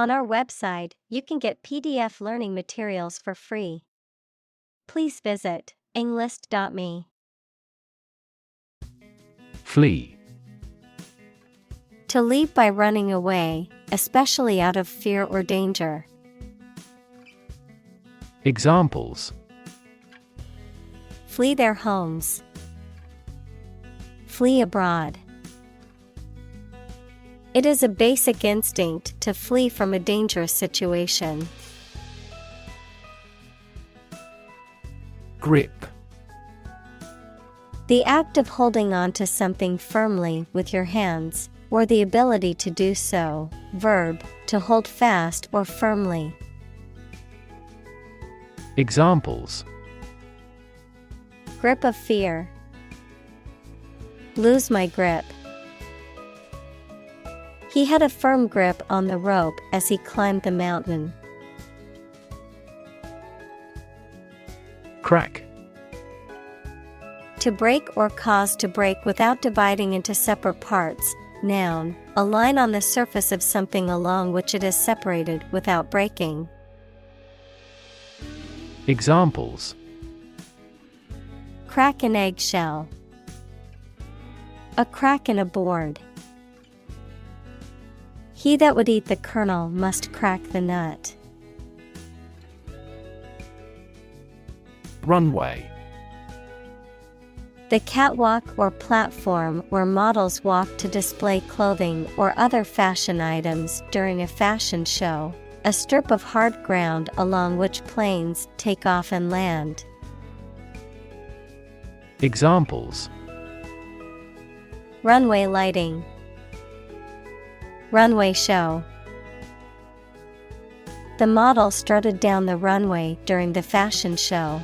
On our website, you can get PDF learning materials for free. Please visit englist.me. Flee. To leave by running away, especially out of fear or danger. Examples: Flee their homes. Flee abroad. It is a basic instinct to flee from a dangerous situation. Grip. The act of holding on to something firmly with your hands, or the ability to do so. Verb, to hold fast or firmly. Examples: Grip of fear. Lose my grip. He had a firm grip on the rope as he climbed the mountain. Crack. To break or cause to break without dividing into separate parts. Noun, a line on the surface of something along which it is separated without breaking. Examples: Crack an eggshell. A crack in a board. He that would eat the kernel must crack the nut. Runway. The catwalk or platform where models walk to display clothing or other fashion items during a fashion show, a strip of hard ground along which planes take off and land. Examples: Runway lighting. Runway show. The model strutted down the runway during the fashion show.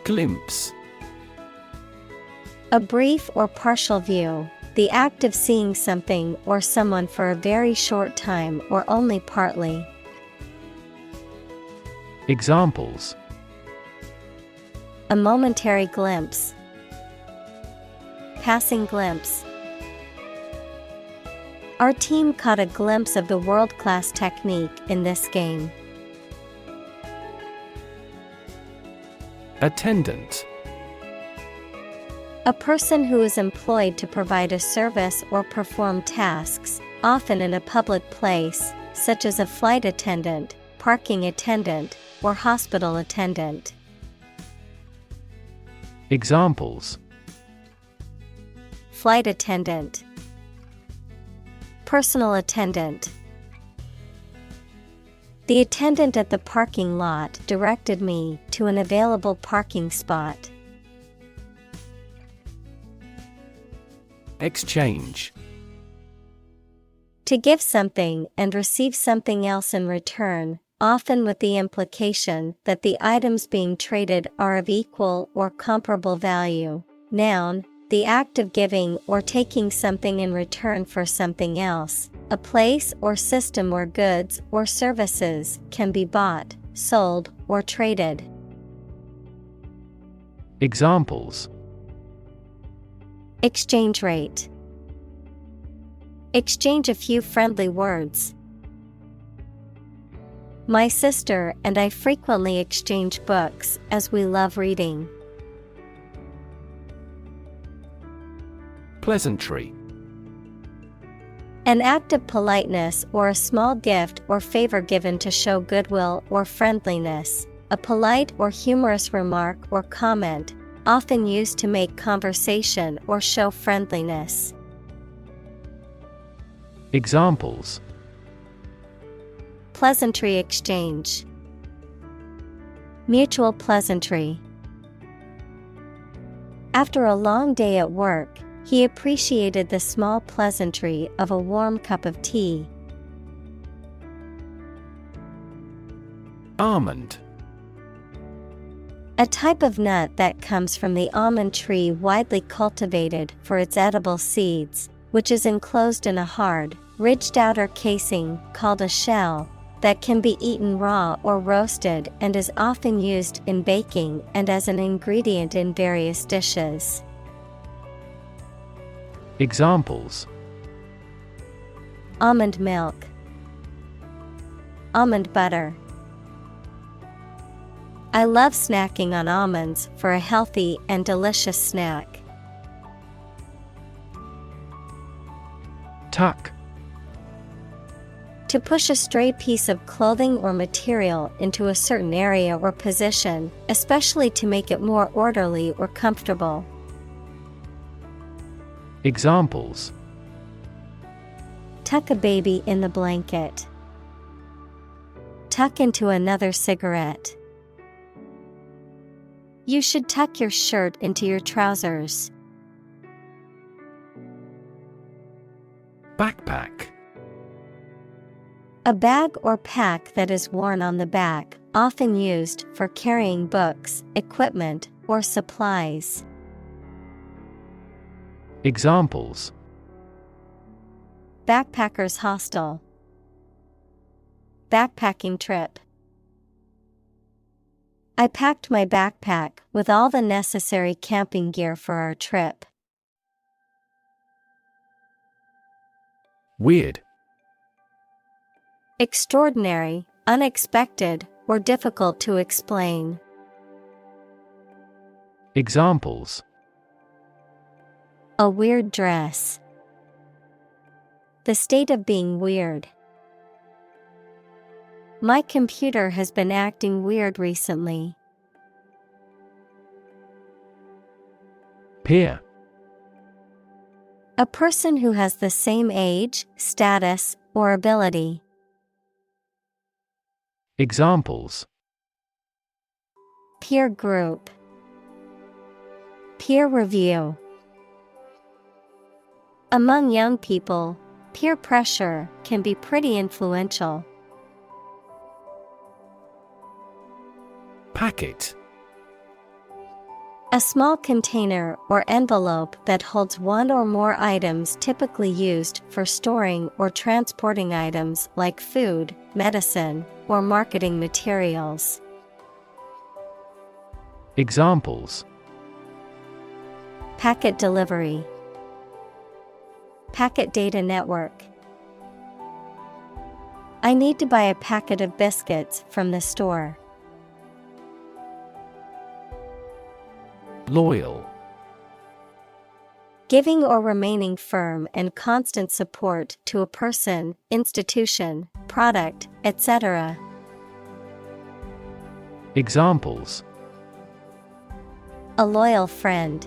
Glimpse. A brief or partial view, the act of seeing something or someone for a very short time or only partly. Examples: A momentary glimpse. Passing glimpse. Our team caught a glimpse of the world-class technique in this game. Attendant. A person who is employed to provide a service or perform tasks, often in a public place, such as a flight attendant, parking attendant, or hospital attendant. Examples: Flight attendant. Personal attendant. The attendant at the parking lot directed me to an available parking spot. Exchange. To give something and receive something else in return, often with the implication that the items being traded are of equal or comparable value. Noun, the act of giving or taking something in return for something else, a place or system where goods or services can be bought, sold, or traded. Examples: Exchange rate. Exchange a few friendly words. My sister and I frequently exchange books as we love reading. Pleasantry. An act of politeness or a small gift or favor given to show goodwill or friendliness, a polite or humorous remark or comment, often used to make conversation or show friendliness. Examples: Pleasantry exchange. Mutual pleasantry. After a long day at work, he appreciated the small pleasantry of a warm cup of tea. Almond. A type of nut that comes from the almond tree, widely cultivated for its edible seeds, which is enclosed in a hard, ridged outer casing called a shell that can be eaten raw or roasted and is often used in baking and as an ingredient in various dishes. Examples: Almond milk. Almond butter. I love snacking on almonds for a healthy and delicious snack. Tuck. To push a stray piece of clothing or material into a certain area or position, especially to make it more orderly or comfortable. Examples: Tuck a baby in the blanket. Tuck into another cigarette. You should tuck your shirt into your trousers. Backpack. A bag or pack that is worn on the back, often used for carrying books, equipment, or supplies. Examples: Backpacker's hostel. Backpacking trip. I packed my backpack with all the necessary camping gear for our trip. Weird. Extraordinary, unexpected, or difficult to explain. Examples: A weird dress. The state of being weird. My computer has been acting weird recently. Peer. A person who has the same age, status, or ability. Examples: Peer group. Peer review. Among young people, peer pressure can be pretty influential. Packet. A small container or envelope that holds one or more items typically used for storing or transporting items like food, medicine, or marketing materials. Examples: Packet delivery. Packet data network. I need to buy a packet of biscuits from the store. Loyal. Giving or remaining firm and constant support to a person, institution, product, etc. Examples: A loyal friend.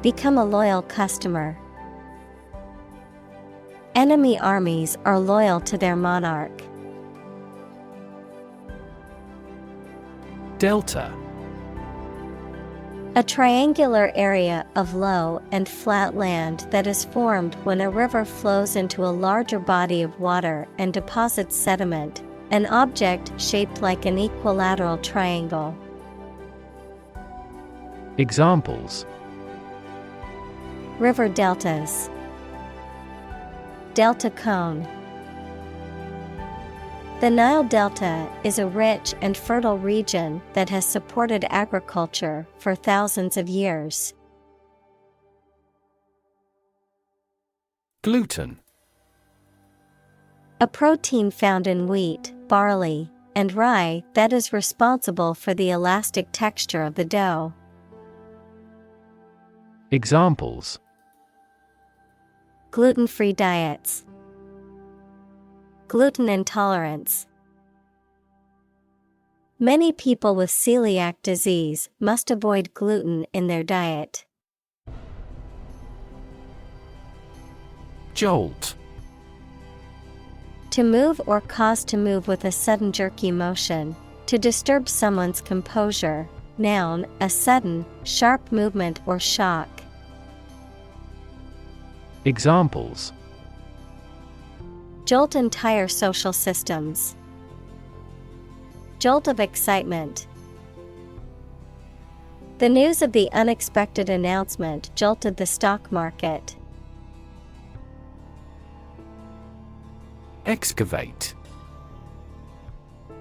Become a loyal customer. Enemy armies are loyal to their monarch. Delta. A triangular area of low and flat land that is formed when a river flows into a larger body of water and deposits sediment, an object shaped like an equilateral triangle. Examples: River deltas. Delta cone. The Nile Delta is a rich and fertile region that has supported agriculture for thousands of years. Gluten. A protein found in wheat, barley, and rye that is responsible for the elastic texture of the dough. Examples: Gluten-free diets. Gluten intolerance. Many people with celiac disease must avoid gluten in their diet. Jolt. To move or cause to move with a sudden jerky motion, to disturb someone's composure. Noun, a sudden, sharp movement or shock. Examples: Jolt entire social systems. Jolt of excitement. The news of the unexpected announcement jolted the stock market. Excavate.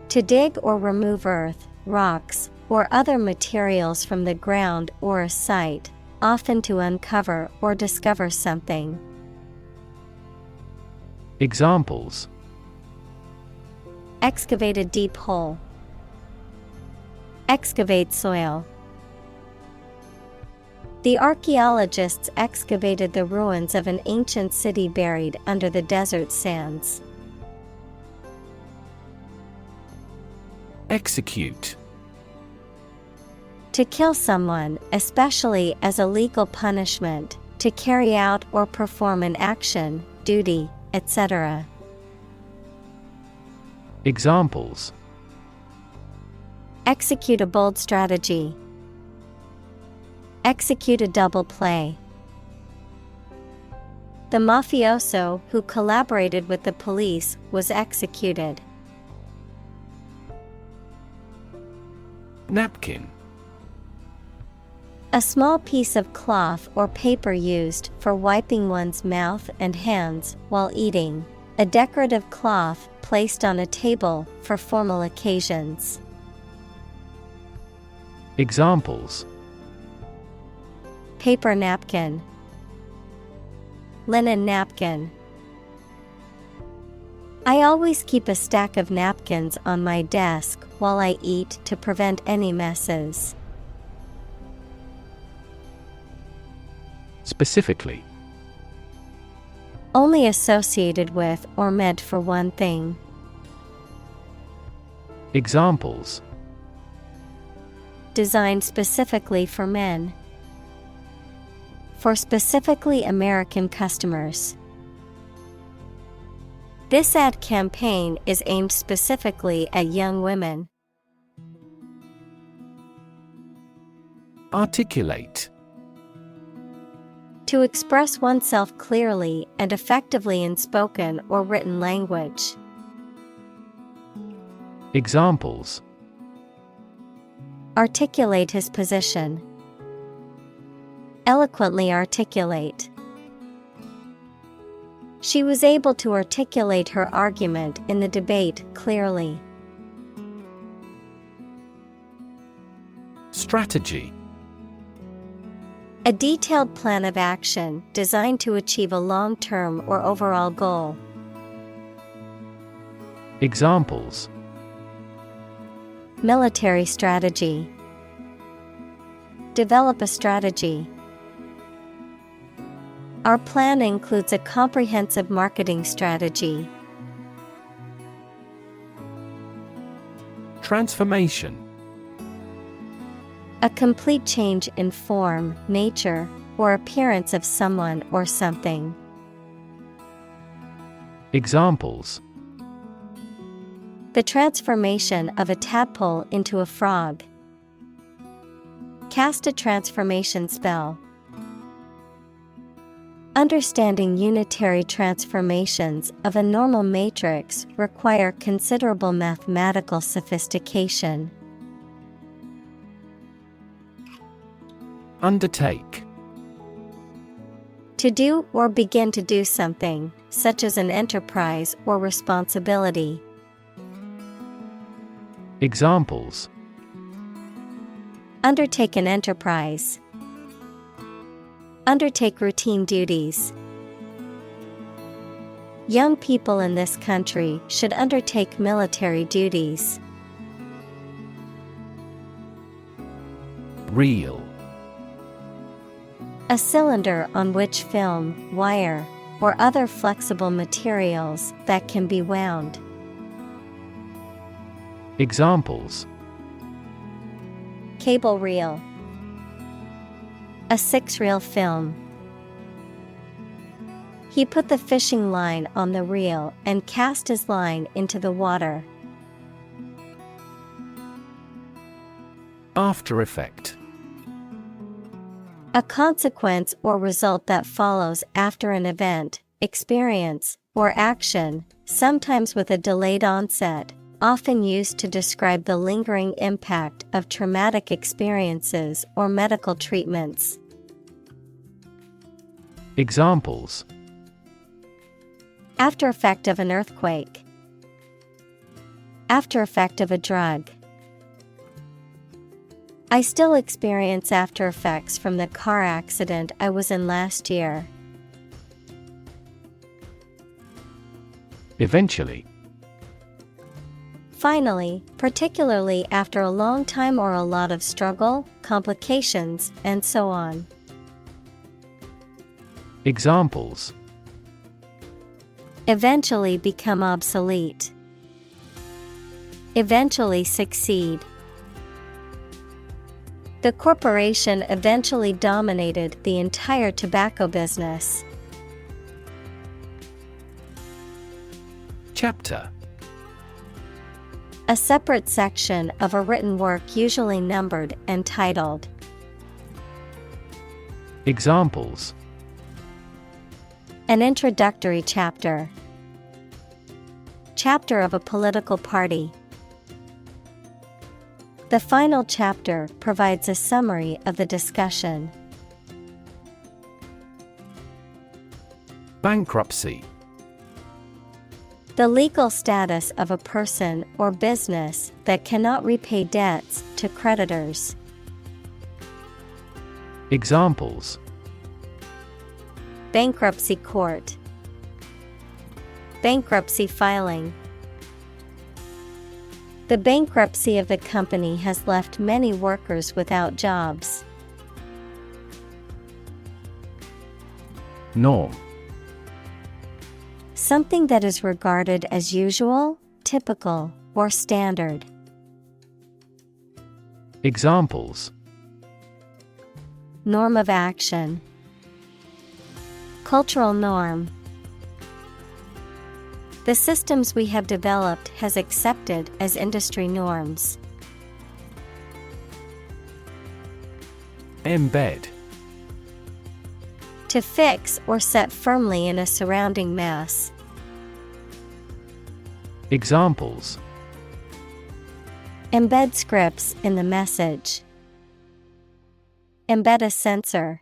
To dig or remove earth, rocks, or other materials from the ground or a site, often to uncover or discover something. Examples: excavate a deep hole, excavate soil. The archaeologists excavated the ruins of an ancient city buried under the desert sands. Execute. To kill someone, especially as a legal punishment, to carry out or perform an action, duty, etc. Examples: execute a bold strategy, execute a double play. The mafioso who collaborated with the police was executed. Napkin. A small piece of cloth or paper used for wiping one's mouth and hands while eating. A decorative cloth placed on a table for formal occasions. Examples: paper napkin, linen napkin. I always keep a stack of napkins on my desk while I eat to prevent any messes. Specifically. Only associated with or meant for one thing. Examples: designed specifically for men. For specifically American customers. This ad campaign is aimed specifically at young women. Articulate. To express oneself clearly and effectively in spoken or written language. Examples: articulate his position. Eloquently articulate. She was able to articulate her argument in the debate clearly. Strategy. A detailed plan of action designed to achieve a long-term or overall goal. Examples: military strategy. Develop a strategy. Our plan includes a comprehensive marketing strategy. Transformation. A complete change in form, nature, or appearance of someone or something. Examples: the transformation of a tadpole into a frog. Cast a transformation spell. Understanding unitary transformations of a normal matrix require considerable mathematical sophistication. Undertake. To do or begin to do something, such as an enterprise or responsibility. Examples: undertake an enterprise. Undertake routine duties. Young people in this country should undertake military duties. Reel. A cylinder on which film, wire, or other flexible materials that can be wound. Examples: cable reel. A 6-reel film. He put the fishing line on the reel and cast his line into the water. Aftereffect. A consequence or result that follows after an event, experience, or action, sometimes with a delayed onset, often used to describe the lingering impact of traumatic experiences or medical treatments. Examples: after effect of an earthquake. After effect of a drug. I still experience after effects from the car accident I was in last year. Eventually. Finally, particularly after a long time or a lot of struggle, complications, and so on. Examples: Eventually become obsolete. Eventually succeed. The corporation eventually dominated the entire tobacco business. Chapter: A separate section of a written work usually numbered and titled. Examples: An introductory chapter. Chapter of a political party. The final chapter provides a summary of the discussion. Bankruptcy. The legal status of a person or business that cannot repay debts to creditors. Examples: Bankruptcy court. Bankruptcy filing. The bankruptcy of the company has left many workers without jobs. Norm. Something that is regarded as usual, typical, or standard. Examples: Norm of action. Cultural norm. The systems we have developed has accepted as industry norms. Embed. To fix or set firmly in a surrounding mass. Examples: Embed scripts in the message. Embed a sensor.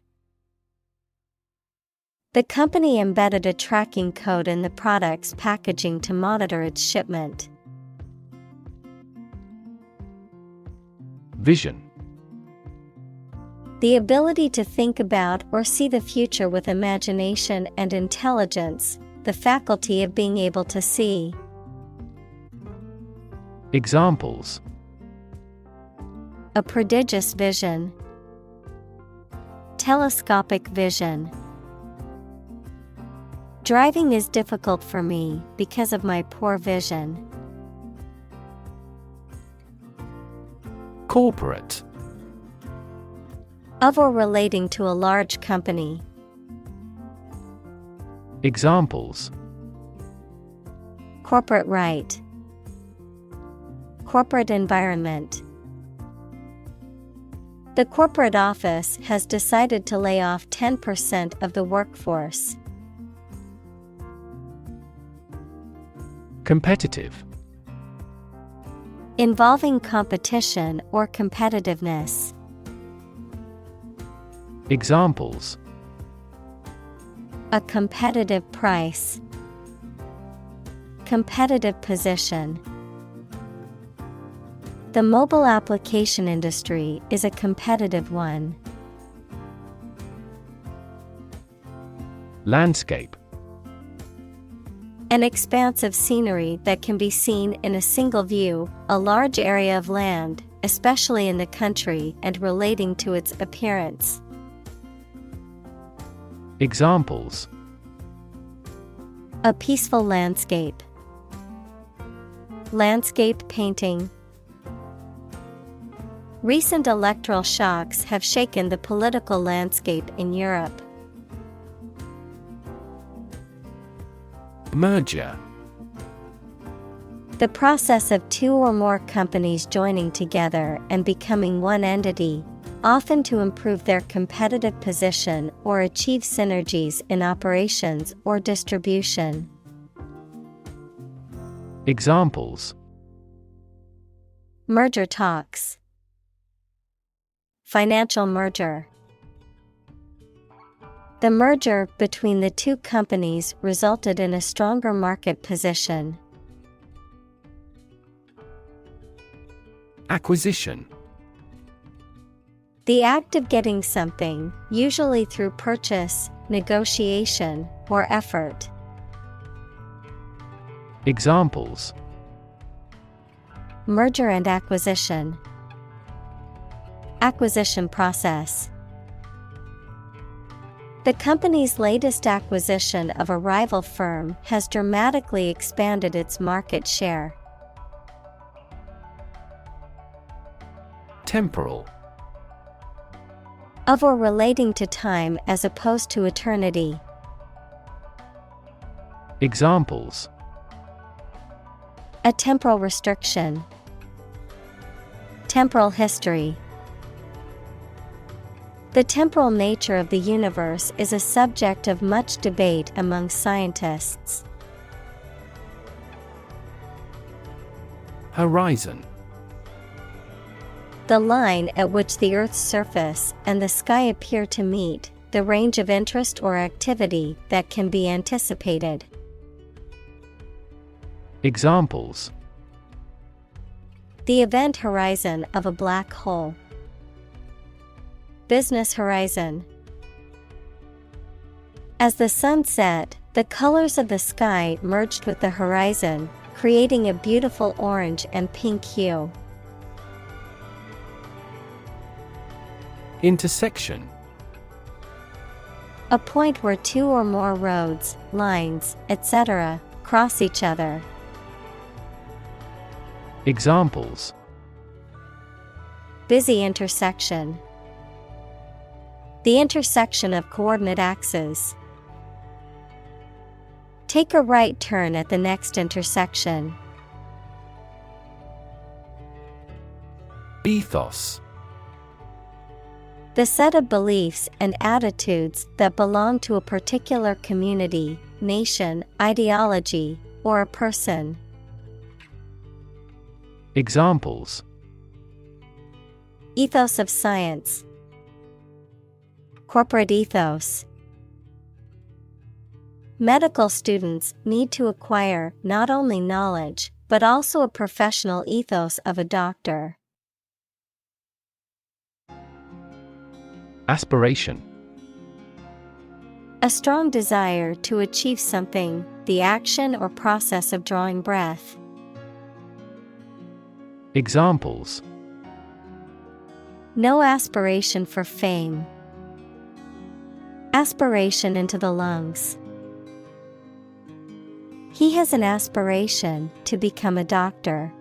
The company embedded a tracking code in the product's packaging to monitor its shipment. Vision. The ability to think about or see the future with imagination and intelligence, the faculty of being able to see. Examples: A prodigious vision. Telescopic vision. Driving is difficult for me because of my poor vision. Corporate. Of or relating to a large company. Examples: Corporate right. Corporate environment. The corporate office has decided to lay off 10% of the workforce. Competitive. Involving competition or competitiveness. Examples: A competitive price. Competitive position. The mobile application industry is a competitive one. Landscape. An expanse of scenery that can be seen in a single view, a large area of land, especially in the country and relating to its appearance. Examples: A peaceful landscape. Landscape painting. Recent electoral shocks have shaken the political landscape in Europe. Merger. The process of two or more companies joining together and becoming one entity, often to improve their competitive position or achieve synergies in operations or distribution. Examples: Merger talks. Financial merger. The merger between the two companies resulted in a stronger market position. Acquisition. The act of getting something, usually through purchase, negotiation, or effort. Examples: merger and acquisition, acquisition process. The company's latest acquisition of a rival firm has dramatically expanded its market share. Temporal. Of or relating to time as opposed to eternity. Examples: a temporal restriction, temporal history. The temporal nature of the universe is a subject of much debate among scientists. Horizon. The line at which the Earth's surface and the sky appear to meet, the range of interest or activity that can be anticipated. Examples: the event horizon of a black hole. Business horizon. As the sun set, the colors of the sky merged with the horizon, creating a beautiful orange and pink hue. Intersection. A point where two or more roads, lines, etc., cross each other. Examples: busy intersection. The intersection of coordinate axes. Take a right turn at the next intersection. Ethos. The set of beliefs and attitudes that belong to a particular community, nation, ideology, or a person. Examples: ethos of science, corporate ethos. Medical students need to acquire not only knowledge, but also a professional ethos of a doctor. Aspiration. A strong desire to achieve something, the action or process of drawing breath. Examples: no aspiration for fame. Aspiration into the lungs. He has an aspiration to become a doctor.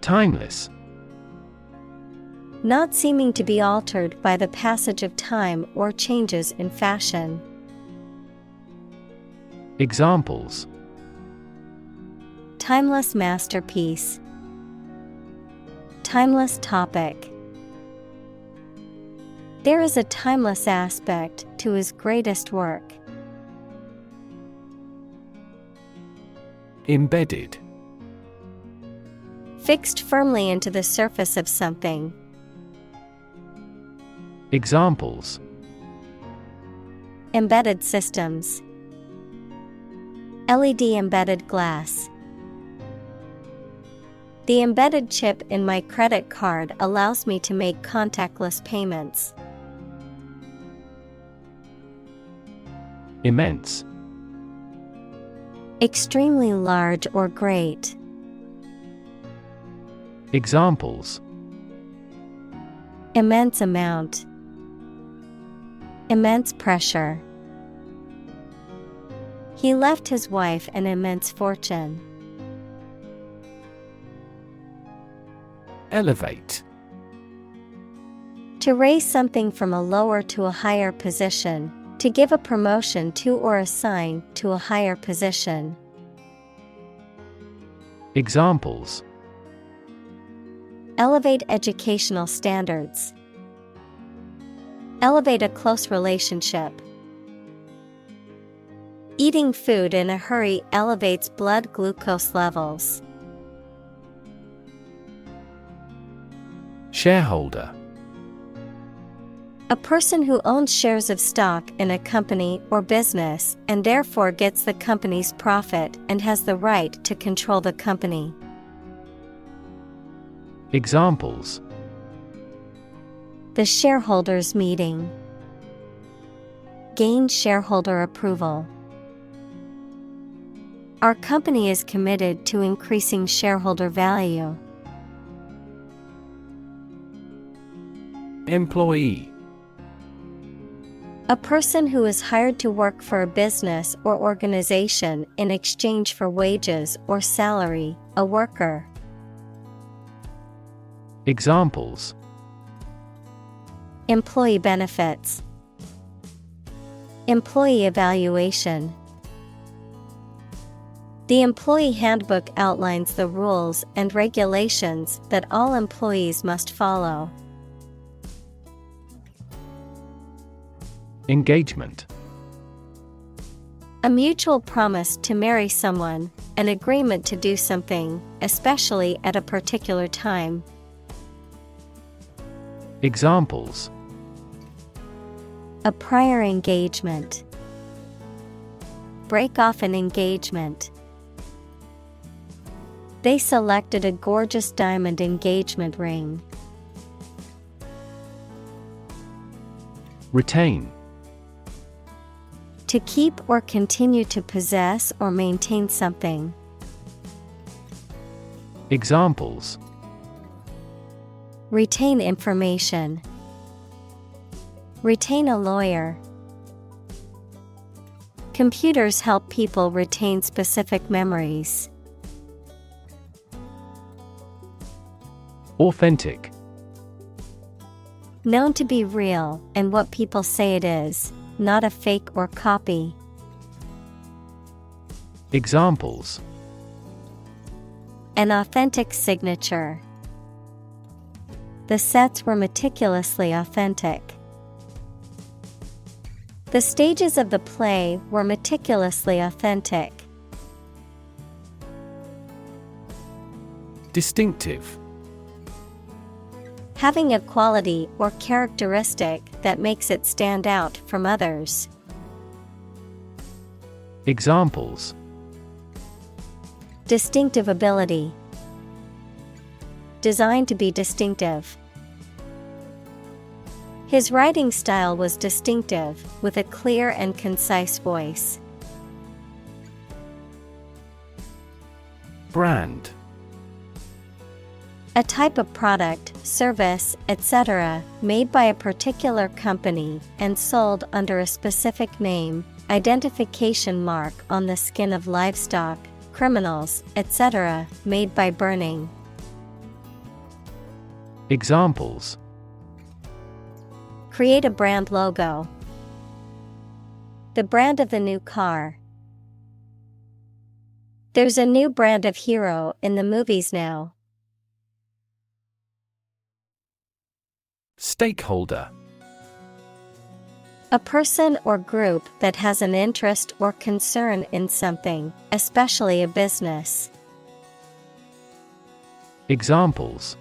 Timeless. Not seeming to be altered by the passage of time or changes in fashion. Examples: timeless masterpiece. Timeless topic. There is a timeless aspect to his greatest work. Embedded. Fixed firmly into the surface of something. Examples: embedded systems. LED embedded glass. The embedded chip in my credit card allows me to make contactless payments. Immense. Extremely large or great. Examples: immense amount. Immense pressure. He left his wife an immense fortune. Elevate. To raise something from a lower to a higher position, to give a promotion to or assign to a higher position. Examples: elevate educational standards. Elevate a close relationship. Eating food in a hurry elevates blood glucose levels. Shareholder. A person who owns shares of stock in a company or business and therefore gets the company's profit and has the right to control the company. Examples: the shareholders' meeting. Gain shareholder approval. Our company is committed to increasing shareholder value. Employee. A person who is hired to work for a business or organization in exchange for wages or salary, a worker. Examples: Employee benefits, employee evaluation. The employee handbook outlines the rules and regulations that all employees must follow. Engagement. A mutual promise to marry someone, an agreement to do something, especially at a particular time. Examples: A prior engagement. Break off an engagement. They selected a gorgeous diamond engagement ring. Retain. To keep or continue to possess or maintain something. Examples: Retain information. Retain a lawyer. Computers help people retain specific memories. Authentic. Known to be real and what people say it is, not a fake or copy. Examples: An authentic signature. The sets were meticulously authentic. The stages of the play were meticulously authentic. Distinctive. Having a quality or characteristic that makes it stand out from others. Examples: Distinctive ability. Designed to be distinctive. His writing style was distinctive, with a clear and concise voice. Brand. A type of product, service, etc., made by a particular company and sold under a specific name, identification mark on the skin of livestock, criminals, etc., made by burning. Examples: Create a brand logo. The brand of the new car. There's a new brand of hero in the movies now. Stakeholder. A person or group that has an interest or concern in something, especially a business. Examples: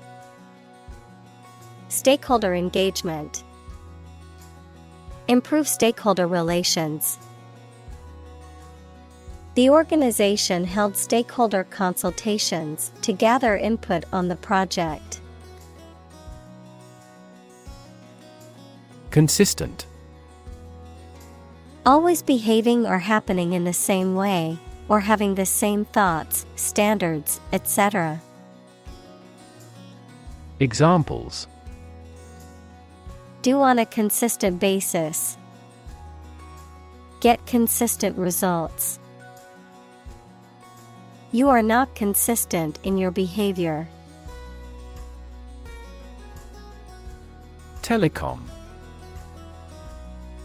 Stakeholder engagement. Improve stakeholder relations. The organization held stakeholder consultations to gather input on the project. Consistent. Always behaving or happening in the same way, or having the same thoughts, standards, etc. Examples: Do on a consistent basis. Get consistent results. You are not consistent in your behavior. Telecom.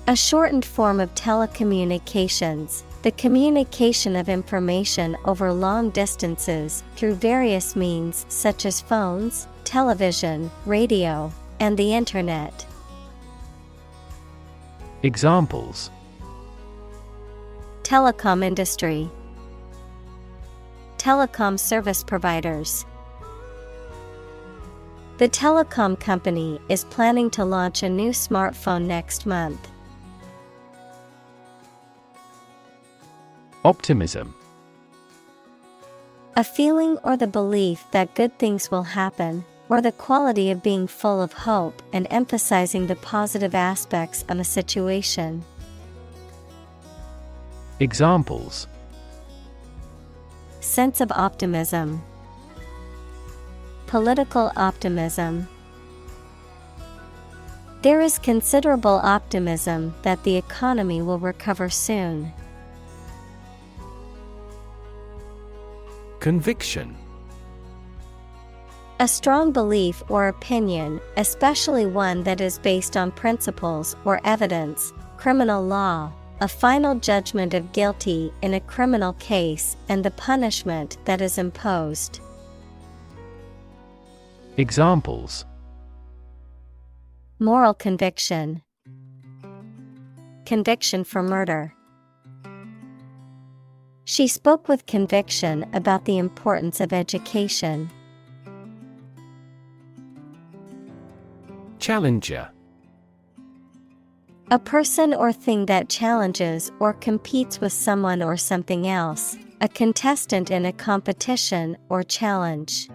A shortened form of telecommunications, the communication of information over long distances through various means such as phones, television, radio, and the Internet. Examples: Telecom industry. Telecom service providers. The telecom company is planning to launch a new smartphone next month. Optimism. A feeling or the belief that good things will happen, or the quality of being full of hope and emphasizing the positive aspects of a situation. Examples: sense of optimism. Political optimism. There is considerable optimism that the economy will recover soon. Conviction. A strong belief or opinion, especially one that is based on principles or evidence, criminal law, a final judgment of guilty in a criminal case, and the punishment that is imposed. Examples: Moral conviction. Conviction for murder. She spoke with conviction about the importance of education. Challenger. A person or thing that challenges or competes with someone or something else, a contestant in a competition or challenge.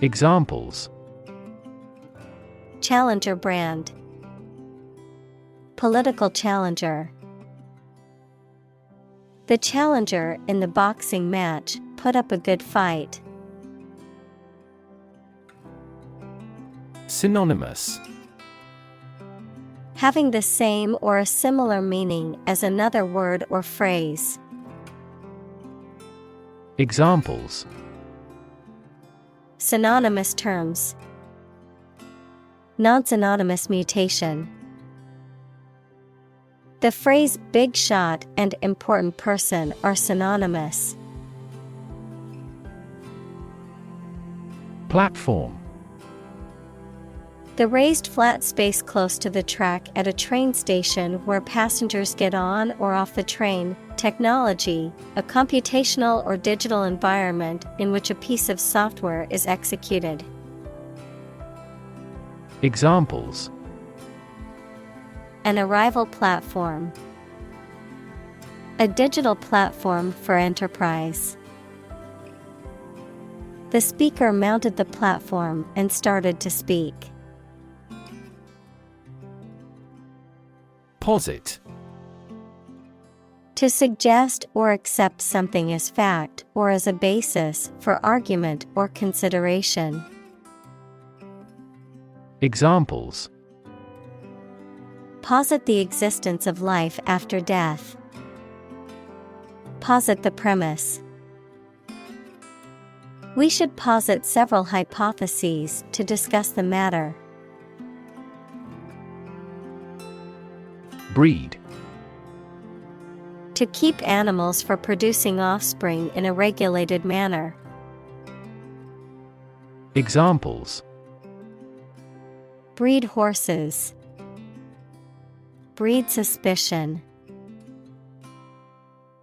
Examples: Challenger brand. Political challenger. The challenger in the boxing match put up a good fight. Synonymous. Having the same or a similar meaning as another word or phrase. Examples: Synonymous terms. Non-synonymous mutation. The phrase big shot and important person are synonymous. Platform. The raised flat space close to the track at a train station where passengers get on or off the train. Technology, a computational or digital environment in which a piece of software is executed. Examples: An arrival platform. A digital platform for enterprise. The speaker mounted the platform and started to speak. Posit. To suggest or accept something as fact or as a basis for argument or consideration. Examples: Posit the existence of life after death. Posit the premise. We should posit several hypotheses to discuss the matter. Breed. To keep animals for producing offspring in a regulated manner. Examples: Breed horses. Breed suspicion.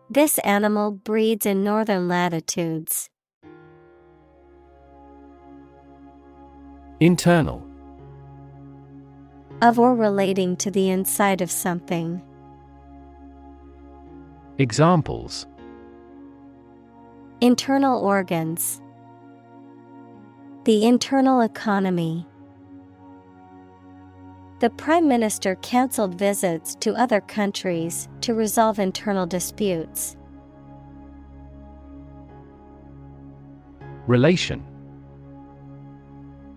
This animal breeds in northern latitudes. Internal. Of or relating to the inside of something. Examples: Internal organs. The internal economy. The Prime Minister cancelled visits to other countries to resolve internal disputes. Relation.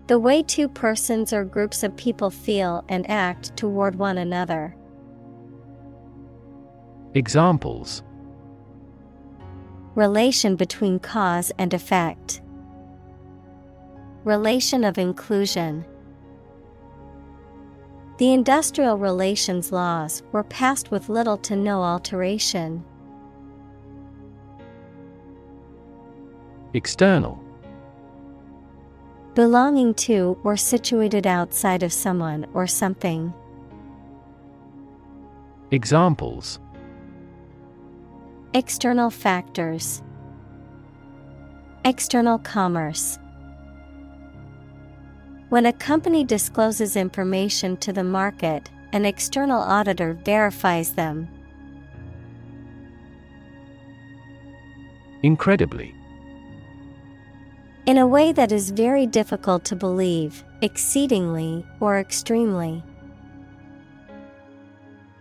The way two persons or groups of people feel and act toward one another. Examples: Relation between cause and effect. Relation of inclusion. The industrial relations laws were passed with little to no alteration. External. Belonging to or situated outside of someone or something. Examples: External factors. External commerce. When a company discloses information to the market, an external auditor verifies them. Incredibly. In a way that is very difficult to believe, exceedingly or extremely.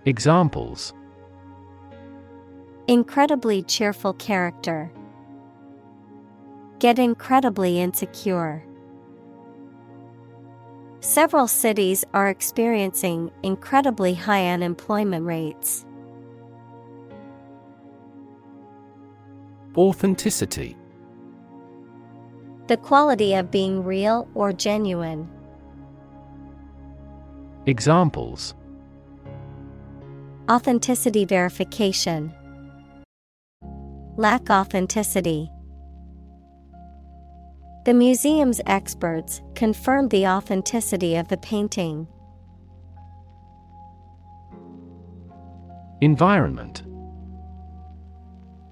Examples: Incredibly cheerful character. Get incredibly insecure. Several cities are experiencing incredibly high unemployment rates. Authenticity. The quality of being real or genuine. Examples: Authenticity verification. Lack authenticity. The museum's experts confirmed the authenticity of the painting. Environment.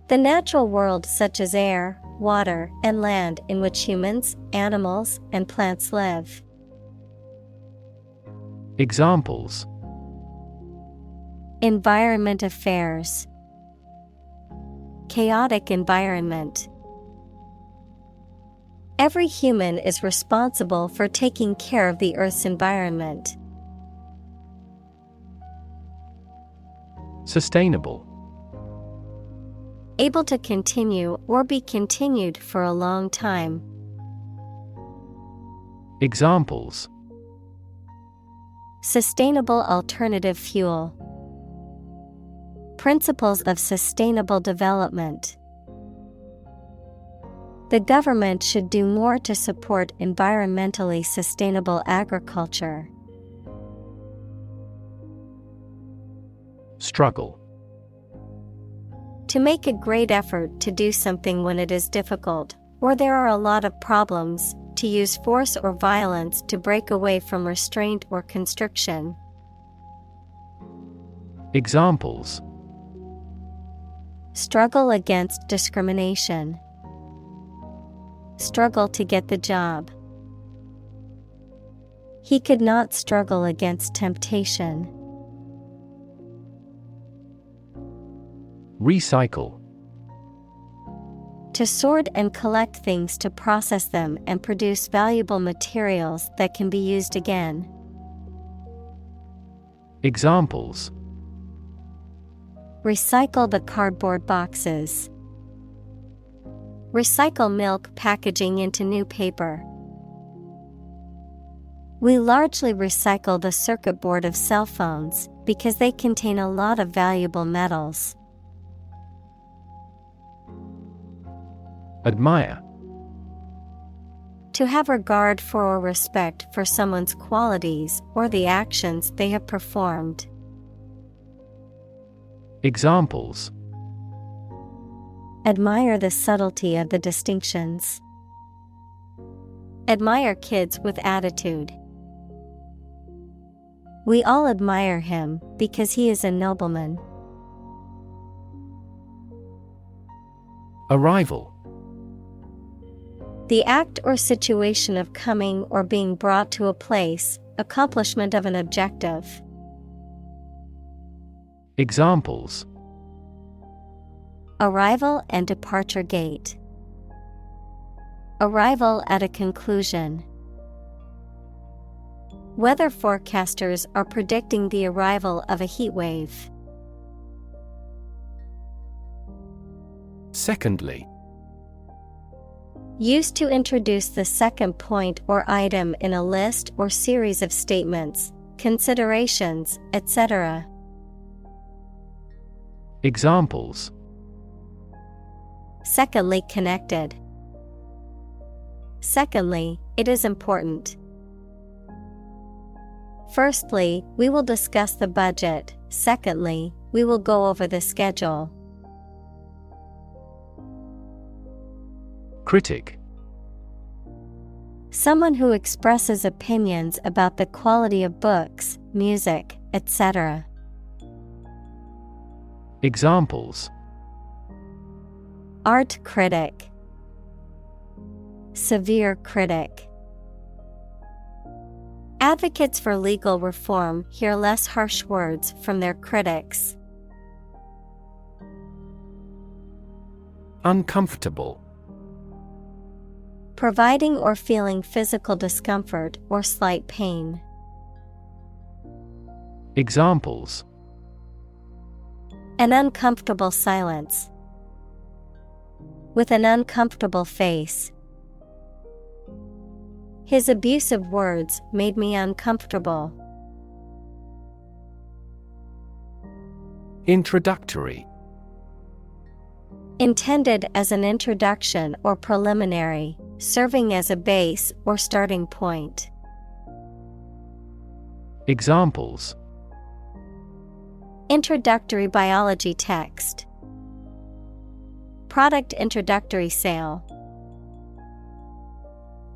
The natural world such as air, water, and land in which humans, animals, and plants live. Examples: Environment affairs. Chaotic environment. Every human is responsible for taking care of the Earth's environment. Sustainable. Able to continue or be continued for a long time. Examples: Sustainable alternative fuel. Principles of sustainable development. The government should do more to support environmentally sustainable agriculture. Struggle. To make a great effort to do something when it is difficult, or there are a lot of problems, to use force or violence to break away from restraint or constriction. Examples: Struggle against discrimination. Struggle to get the job. He could not struggle against temptation. Recycle. To sort and collect things to process them and produce valuable materials that can be used again. Examples: Recycle the cardboard boxes. Recycle milk packaging into new paper. We largely recycle the circuit board of cell phones because they contain a lot of valuable metals. Admire. To have regard for or respect for someone's qualities or the actions they have performed. Examples: Admire the subtlety of the distinctions. Admire kids with attitude. We all admire him because he is a nobleman. Arrival. The act or situation of coming or being brought to a place, accomplishment of an objective. Examples: Arrival and departure gate. Arrival at a conclusion. Weather forecasters are predicting the arrival of a heat wave. Secondly. Used to introduce the second point or item in a list or series of statements, considerations, etc. Examples: Secondly connected. Secondly, it is important. Firstly, we will discuss the budget. Secondly, we will go over the schedule. Critic. Someone who expresses opinions about the quality of books, music, etc. Examples: Art critic. Severe critic. Advocates for legal reform hear less harsh words from their critics. Uncomfortable. Providing or feeling physical discomfort or slight pain. Examples: An uncomfortable silence. With an uncomfortable face. His abusive words made me uncomfortable. Introductory. Intended as an introduction or preliminary, serving as a base or starting point. Examples: Introductory biology text. Product introductory sale.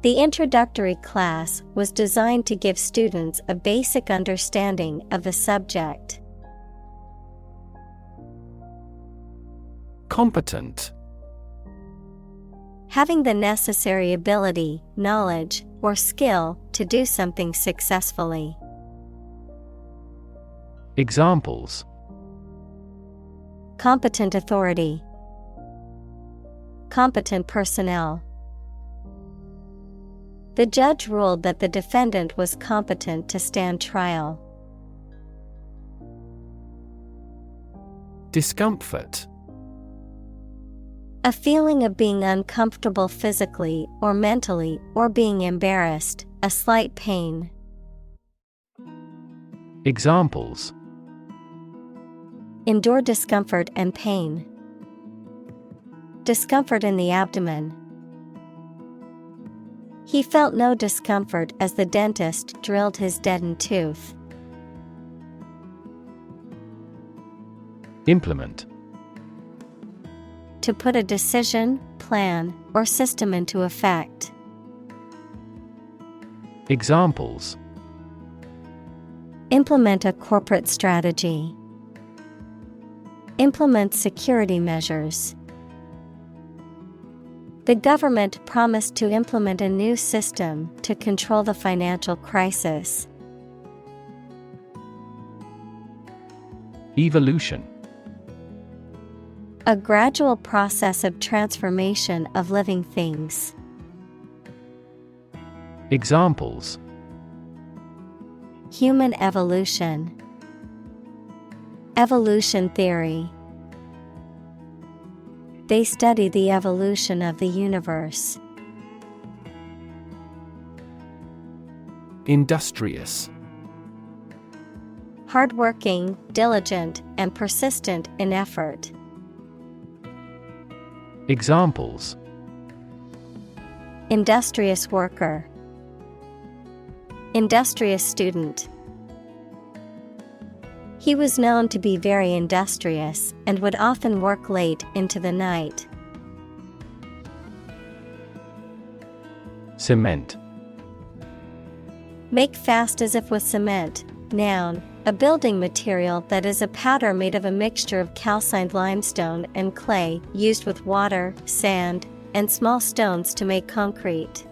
The introductory class was designed to give students a basic understanding of the subject. Competent. Having the necessary ability, knowledge, or skill to do something successfully. Examples: Competent authority. Competent personnel. The judge ruled that the defendant was competent to stand trial. Discomfort. A feeling of being uncomfortable physically or mentally or being embarrassed, a slight pain. Examples: Endure discomfort and pain. Discomfort in the abdomen. He felt no discomfort as the dentist drilled his deadened tooth. Implement. To put a decision, plan, or system into effect. Examples: Implement a corporate strategy. Implement security measures. The government promised to implement a new system to control the financial crisis. Evolution. A gradual process of transformation of living things. Examples: Human evolution. Evolution theory. They study the evolution of the universe. Industrious. Hardworking, diligent, and persistent in effort. Examples: Industrious worker. Industrious student. He was known to be very industrious and would often work late into the night. Cement. Make fast as if with cement. Noun, a building material that is a powder made of a mixture of calcined limestone and clay used with water, sand, and small stones to make concrete.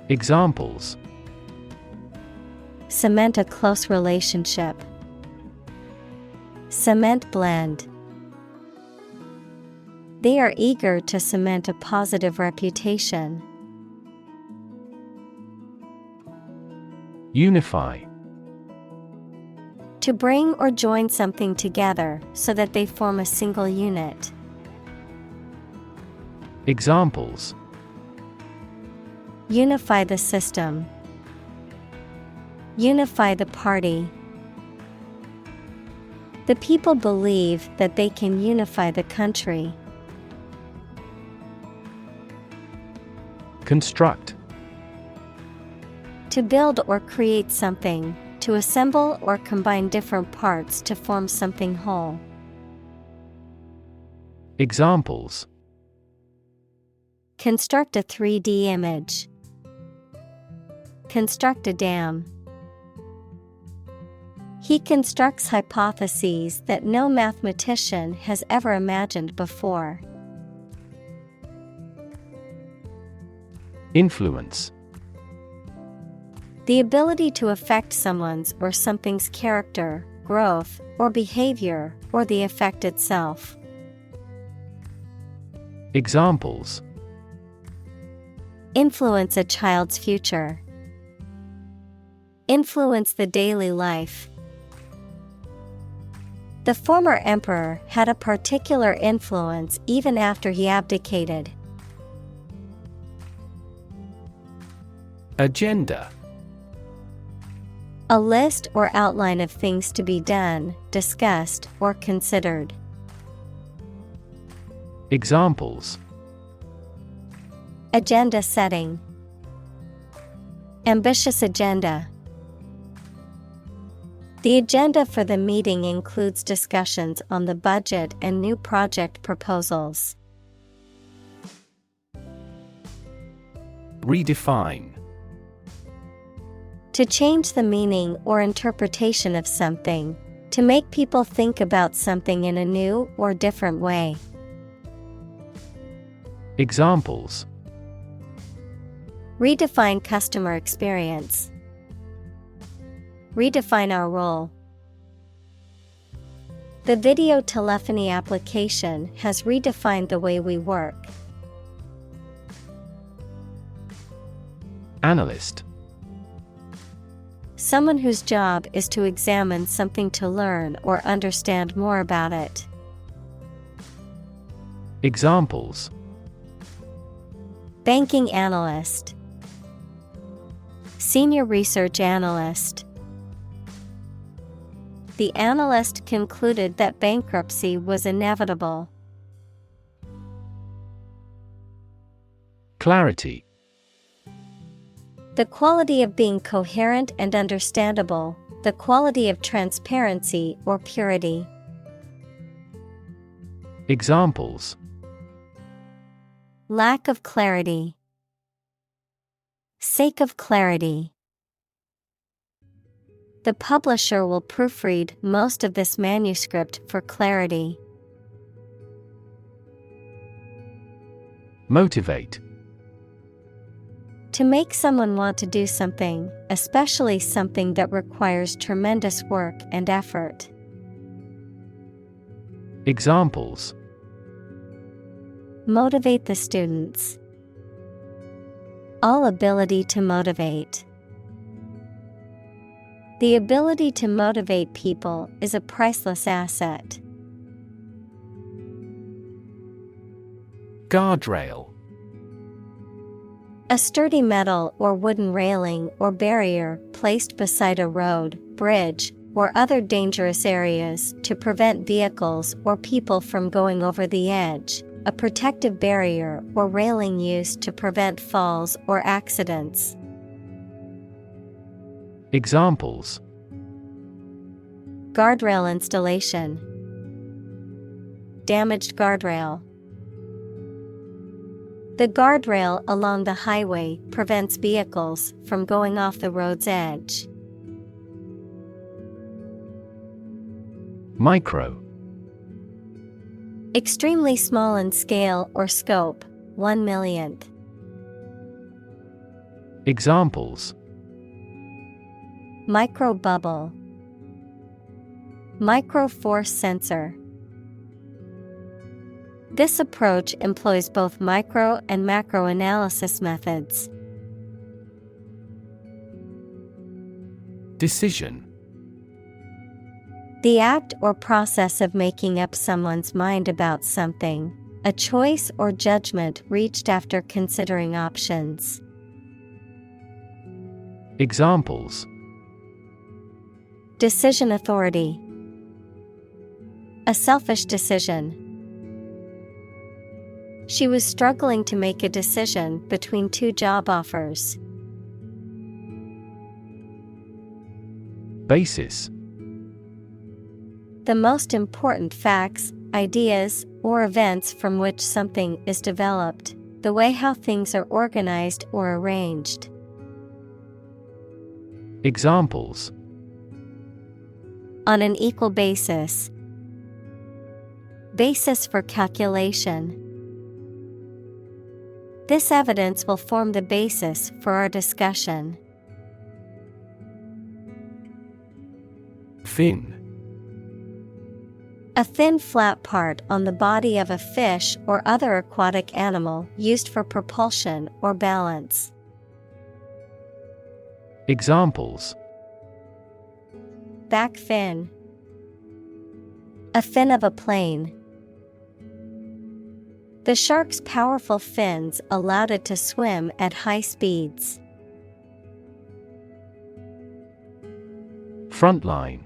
Examples: Cement a close relationship. Cement blend. They are eager to cement a positive reputation. Unify. To bring or join something together so that they form a single unit. Examples: Unify the system. Unify the party. The people believe that they can unify the country. Construct. To build or create something, to assemble or combine different parts to form something whole. Examples: Construct a 3D image. Construct a dam. He constructs hypotheses that no mathematician has ever imagined before. Influence. The ability to affect someone's or something's character, growth, or behavior, or the effect itself. Examples: Influence a child's future. Influence the daily life. The former emperor had a particular influence even after he abdicated. Agenda. A list or outline of things to be done, discussed, or considered. Examples: agenda setting, ambitious agenda. The agenda for the meeting includes discussions on the budget and new project proposals. Redefine. To change the meaning or interpretation of something, to make people think about something in a new or different way. Examples: redefine customer experience. Redefine our role. The video telephony application has redefined the way we work. Analyst. Someone whose job is to examine something to learn or understand more about it. Examples: banking analyst, senior research analyst. The analyst concluded that bankruptcy was inevitable. Clarity. The quality of being coherent and understandable, the quality of transparency or purity. Examples: lack of clarity, sake of clarity. The publisher will proofread most of this manuscript for clarity. Motivate. To make someone want to do something, especially something that requires tremendous work and effort. Examples: motivate the students. All ability to motivate. The ability to motivate people is a priceless asset. Guardrail. A sturdy metal or wooden railing or barrier placed beside a road, bridge, or other dangerous areas to prevent vehicles or people from going over the edge. A protective barrier or railing used to prevent falls or accidents. Examples: guardrail installation. Damaged guardrail. The guardrail along the highway prevents vehicles from going off the road's edge. Micro. Extremely small in scale or scope, 1/1,000,000th. Examples: micro bubble, micro force sensor. This approach employs both micro and macro analysis methods. Decision. The act or process of making up someone's mind about something, a choice or judgment reached after considering options. Examples: decision authority. A selfish decision. She was struggling to make a decision between two job offers. Basis. The most important facts, ideas, or events from which something is developed, the way how things are organized or arranged. Examples: on an equal basis. Basis for calculation. This evidence will form the basis for our discussion. Fin. A thin flat part on the body of a fish or other aquatic animal used for propulsion or balance. Examples: back fin. A fin of a plane. The shark's powerful fins allowed it to swim at high speeds. Frontline.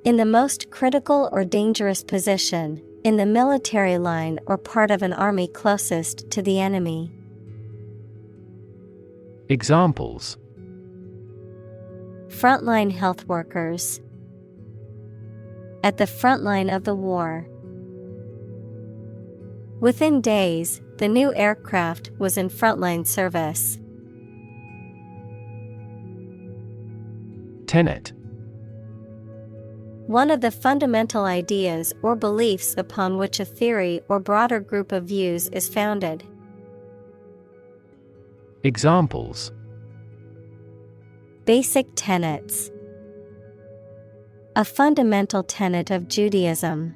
In the most critical or dangerous position, in the military line or part of an army closest to the enemy. Examples: Frontline health workers. At the front line of the war. Within days, the new aircraft was in frontline service. Tenet. One of the fundamental ideas or beliefs upon which a theory or broader group of views is founded. Examples: Basic tenets. A fundamental tenet of Judaism.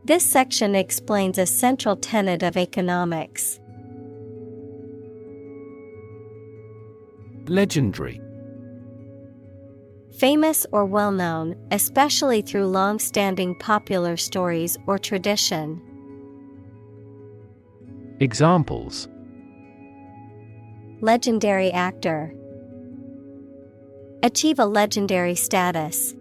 This section explains a central tenet of economics. Legendary. Famous or well-known, especially through long-standing popular stories or tradition. Examples: Legendary actor. Achieve a legendary status.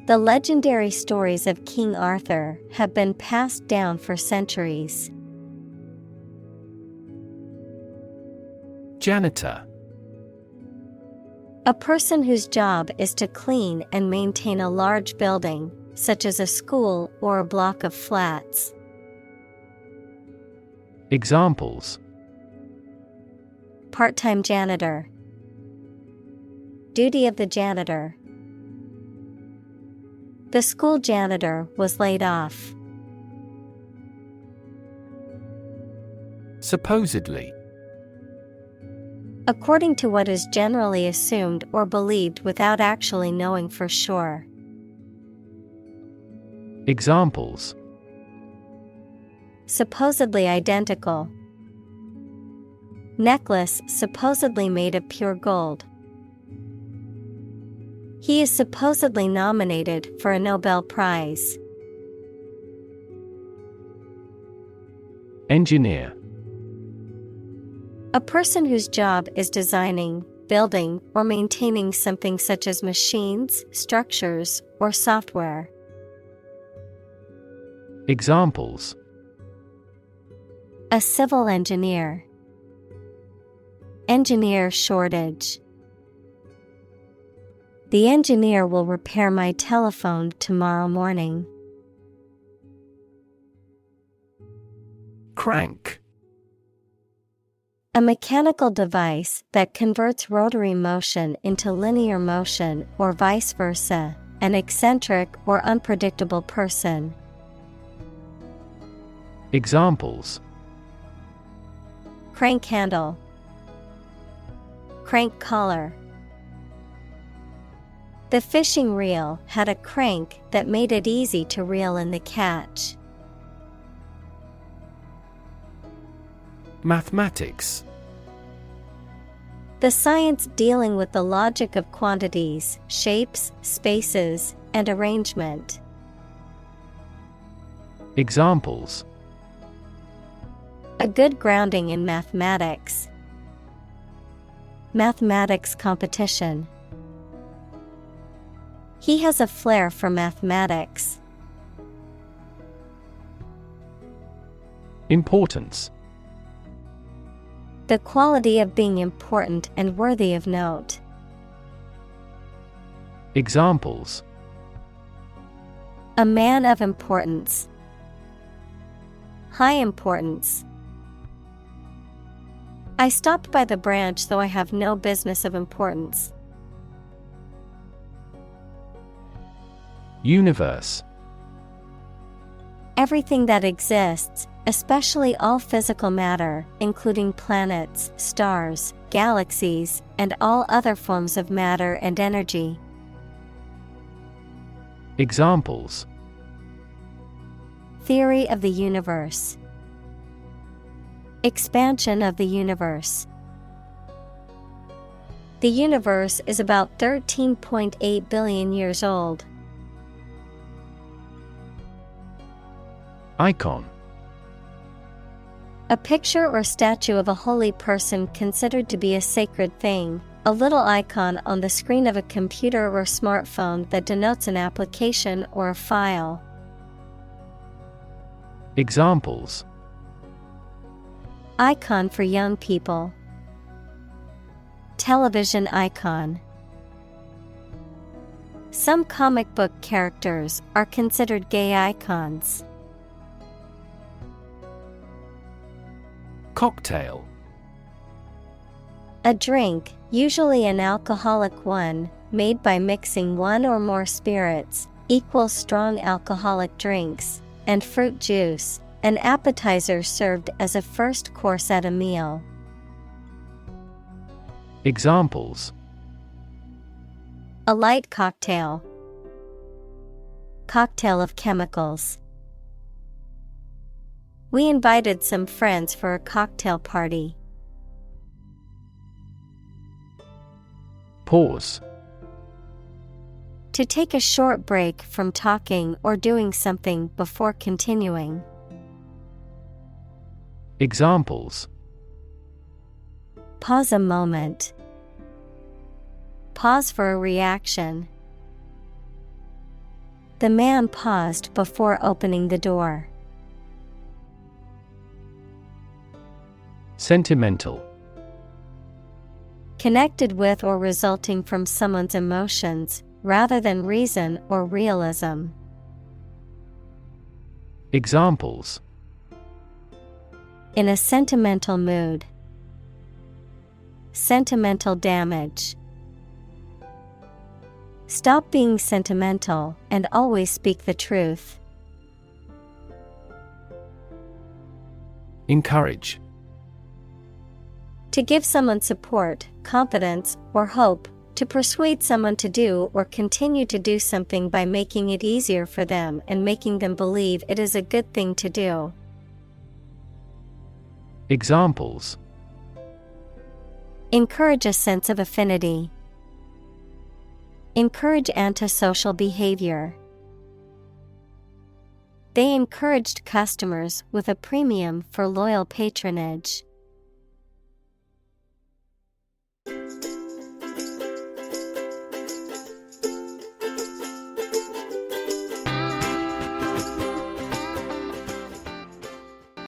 The legendary stories of King Arthur have been passed down for centuries. Janitor. A person whose job is to clean and maintain a large building, such as a school or a block of flats. Examples: Part-time janitor. Duty of the janitor. The school janitor was laid off. Supposedly. According to what is generally assumed or believed without actually knowing for sure. Examples: Supposedly identical. Necklace supposedly made of pure gold. He is supposedly nominated for a Nobel Prize. Engineer. A person whose job is designing, building, or maintaining something such as machines, structures, or software. Examples: A civil engineer. Engineer shortage. The engineer will repair my telephone tomorrow morning. Crank. A mechanical device that converts rotary motion into linear motion or vice versa, an eccentric or unpredictable person. Examples: Crank handle. Crank collar. The fishing reel had a crank that made it easy to reel in the catch. Mathematics. The science dealing with the logic of quantities, shapes, spaces, and arrangement. Examples: A good grounding in mathematics. Mathematics competition. He has a flair for mathematics. Importance. The quality of being important and worthy of note. Examples: A man of importance. High importance. I stopped by the branch though I have no business of importance. Universe. Everything that exists, especially all physical matter, including planets, stars, galaxies, and all other forms of matter and energy. Examples: Theory of the universe. Expansion of the universe. The universe is about 13.8 billion years old. Icon. A picture or statue of a holy person considered to be a sacred thing, a little icon on the screen of a computer or smartphone that denotes an application or a file. Examples: Icon for young people. Television icon. Some comic book characters are considered gay icons. Cocktail. A drink, usually an alcoholic one, made by mixing one or more spirits, equals strong alcoholic drinks, and fruit juice, an appetizer served as a first course at a meal. Examples: A light cocktail. Cocktail of chemicals. We invited some friends for a cocktail party. Pause. To take a short break from talking or doing something before continuing. Examples: Pause a moment. Pause for a reaction. The man paused before opening the door. Sentimental. Connected with or resulting from someone's emotions, rather than reason or realism. Examples: In a sentimental mood. Sentimental damage. Stop being sentimental and always speak the truth. Encourage. To give someone support, confidence, or hope, to persuade someone to do or continue to do something by making it easier for them and making them believe it is a good thing to do. Examples: Encourage a sense of affinity. Encourage antisocial behavior. They encouraged customers with a premium for loyal patronage.